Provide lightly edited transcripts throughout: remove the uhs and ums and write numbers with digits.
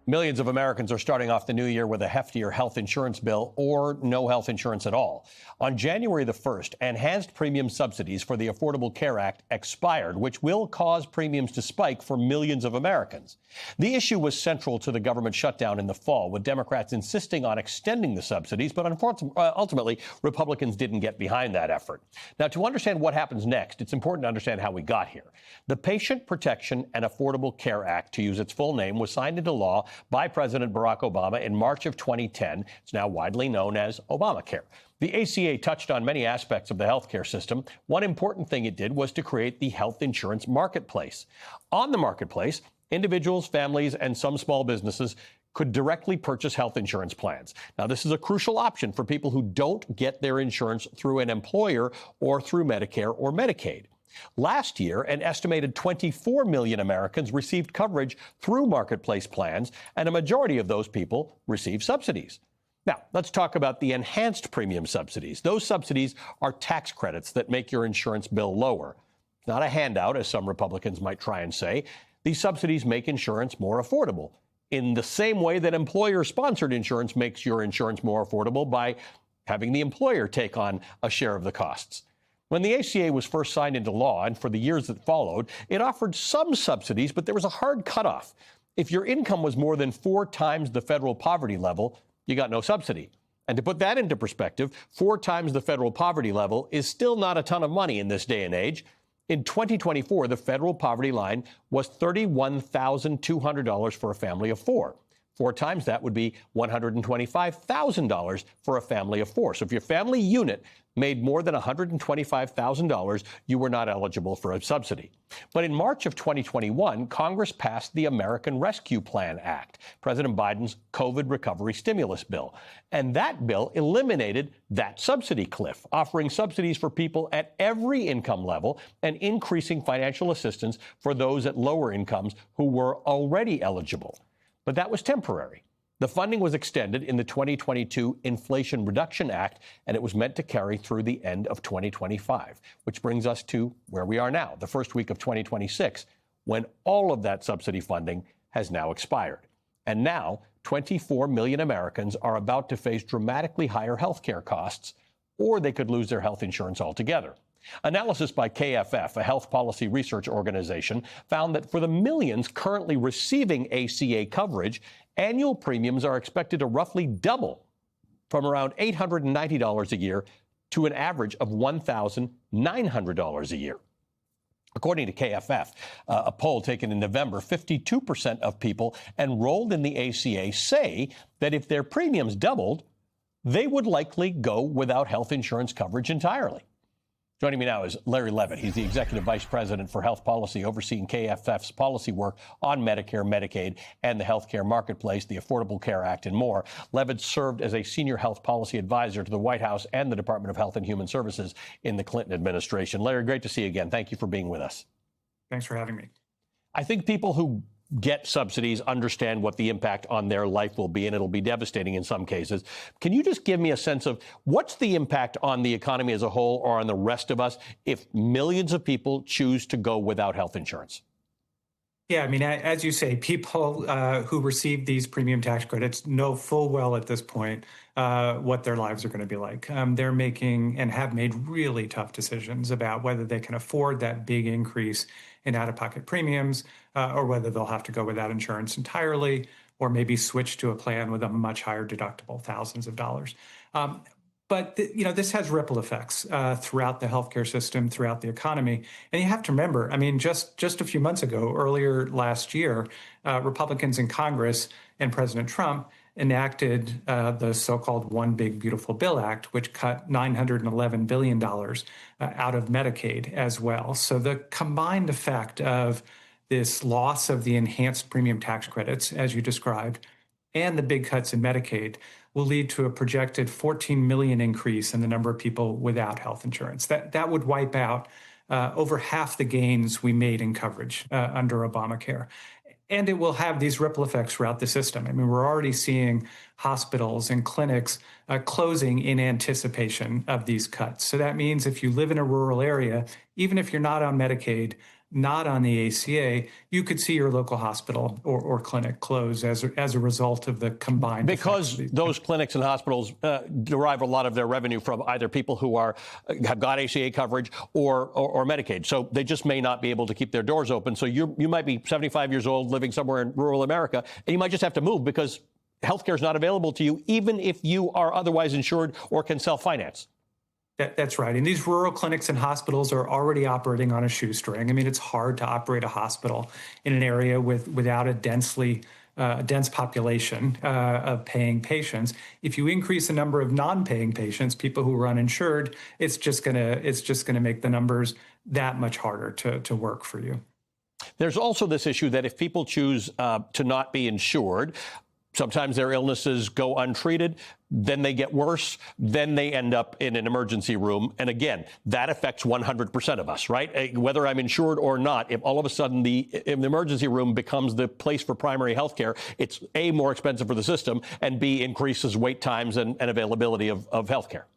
Millions of Americans are starting off the new year with a heftier health insurance bill or no health insurance at all. On January the 1st, enhanced premium subsidies for the Affordable Care Act expired, which will cause premiums to spike for millions of Americans. The issue was central to the government shutdown in the fall, with Democrats insisting on extending the subsidies, but ultimately, Republicans didn't get behind that effort. Now, to understand what happens next, it's important to understand how we got here. The Patient Protection and Affordable Care Act, to use its full name, was signed into law by President Barack Obama in March of 2010. It's now widely known as Obamacare. The ACA touched on many aspects of the healthcare system. One important thing it did was to create the health insurance marketplace. On the marketplace, individuals, families, and some small businesses could directly purchase health insurance plans. Now, this is a crucial option for people who don't get their insurance through an employer or through Medicare or Medicaid. Last year, an estimated 24 million Americans received coverage through marketplace plans, and a majority of those people received subsidies. Now, let's talk about the enhanced premium subsidies. Those subsidies are tax credits that make your insurance bill lower. It's not a handout, as some Republicans might try and say. These subsidies make insurance more affordable, in the same way that employer-sponsored insurance makes your insurance more affordable by having the employer take on a share of the costs. When the ACA was first signed into law, and for the years that followed, it offered some subsidies, but there was a hard cutoff. If your income was more than 4 times the federal poverty level, you got no subsidy. And to put that into perspective, 4 times the federal poverty level is still not a ton of money in this day and age. In 2024, the federal poverty line was $31,200 for a family of 4. 4 times that would be $125,000 for a family of 4. So if your family unit made more than $125,000, you were not eligible for a subsidy. But in March of 2021, Congress passed the American Rescue Plan Act, President Biden's COVID recovery stimulus bill. And that bill eliminated that subsidy cliff, offering subsidies for people at every income level and increasing financial assistance for those at lower incomes who were already eligible. But that was temporary. The funding was extended in the 2022 Inflation Reduction Act, and it was meant to carry through the end of 2025, which brings us to where we are now, the first week of 2026, when all of that subsidy funding has now expired. And now, 24 million Americans are about to face dramatically higher health care costs, or they could lose their health insurance altogether. Analysis by KFF, a health policy research organization, found that for the millions currently receiving ACA coverage, annual premiums are expected to roughly double from around $890 a year to an average of $1,900 a year. According to KFF, a poll taken in November, 52% of people enrolled in the ACA say that if their premiums doubled, they would likely go without health insurance coverage entirely. Joining me now is Larry Levitt. He's the Executive Vice President for Health Policy, overseeing KFF's policy work on Medicare, Medicaid, and the healthcare marketplace, the Affordable Care Act, and more. Levitt served as a senior health policy advisor to the White House and the Department of Health and Human Services in the Clinton administration. Larry, great to see you again. Thank you for being with us. Thanks for having me. I think people who get subsidies understand what the impact on their life will be, and it'll be devastating in some cases. Can you just give me a sense of what's the impact on the economy as a whole or on the rest of us if millions of people choose to go without health insurance? Yeah, I mean, as you say, people who receive these premium tax credits know full well at this point what their lives are going to be like. They're making and have made really tough decisions about whether they can afford that big increase in out-of-pocket premiums or whether they'll have to go without insurance entirely or maybe switch to a plan with a much higher deductible, thousands of dollars. But this has ripple effects throughout the healthcare system, throughout the economy. And you have to remember, I mean, just a few months ago, earlier last year, Republicans in Congress and President Trump enacted the so-called One Big Beautiful Bill Act, which cut $911 billion out of Medicaid as well. So the combined effect of this loss of the enhanced premium tax credits, as you described, and the big cuts in Medicaid will lead to a projected 14 million increase in the number of people without health insurance. That would wipe out over half the gains we made in coverage under Obamacare. And it will have these ripple effects throughout the system. I mean, we're already seeing hospitals and clinics closing in anticipation of these cuts. So that means if you live in a rural area, even if you're not on Medicaid, not on the ACA, you could see your local hospital or clinic close as a result of the combined because those clinics and hospitals derive a lot of their revenue from either people who have got ACA coverage or Medicaid. So they just may not be able to keep their doors open. So you might be 75 years old living somewhere in rural America, and you might just have to move because healthcare is not available to you, even if you are otherwise insured or can self-finance. That's right. And these rural clinics and hospitals are already operating on a shoestring. I mean, it's hard to operate a hospital in an area without a dense population of paying patients. If you increase the number of non-paying patients, people who are uninsured, it's just gonna make the numbers that much harder to work for you. There's also this issue that if people choose to not be insured, sometimes their illnesses go untreated, then they get worse, then they end up in an emergency room. And again, that affects 100% of us, right? Whether I'm insured or not, if all of a sudden the emergency room becomes the place for primary health care, it's A, more expensive for the system, and B, increases wait times and availability of health care.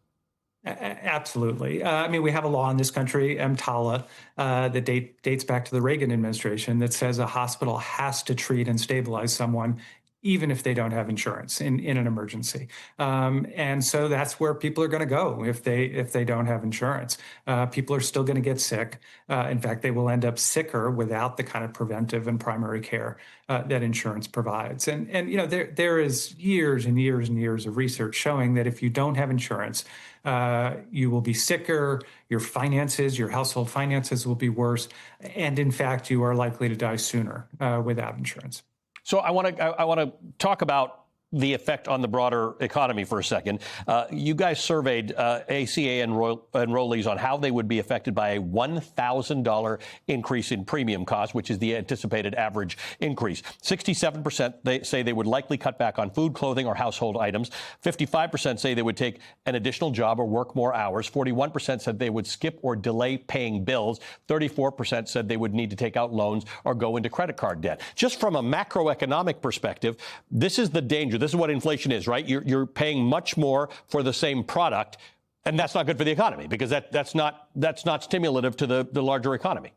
Absolutely. I mean, we have a law in this country, EMTALA, that dates back to the Reagan administration that says a hospital has to treat and stabilize someone even if they don't have insurance in an emergency. And so that's where people are going to go if they don't have insurance. People are still going to get sick. In fact, they will end up sicker without the kind of preventive and primary care that insurance provides. And you know, there is years and years and years of research showing that if you don't have insurance, you will be sicker, your finances, your household finances will be worse, and in fact, you are likely to die sooner without insurance. So I want to talk about the effect on the broader economy for a second. You guys surveyed ACA enrollees on how they would be affected by a $1,000 increase in premium cost, which is the anticipated average increase. 67% they say they would likely cut back on food, clothing, or household items. 55% say they would take an additional job or work more hours. 41% said they would skip or delay paying bills. 34% said they would need to take out loans or go into credit card debt. Just from a macroeconomic perspective, this is the danger. This is what inflation is, right? You're paying much more for the same product, and that's not good for the economy because that's not stimulative to the larger economy.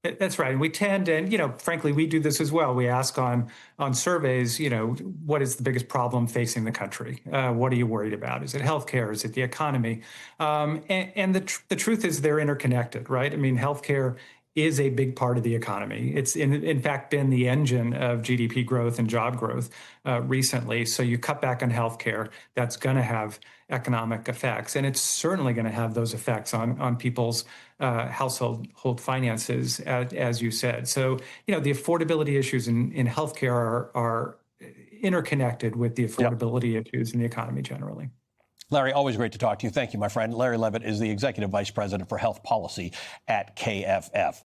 That's right. And we tend, and you know, frankly, we do this as well. We ask on surveys, you know, what is the biggest problem facing the country? What are you worried about? Is it healthcare? Is it the economy? And the truth is they're interconnected, right? I mean, healthcare is a big part of the economy. It's in fact been the engine of GDP growth and job growth recently. So you cut back on healthcare, that's going to have economic effects, and it's certainly going to have those effects on people's household finances, as you said. So you know the affordability issues in healthcare are interconnected with the affordability issues in the economy generally. Larry, always great to talk to you. Thank you, my friend. Larry Levitt is the Executive Vice President for Health Policy at KFF.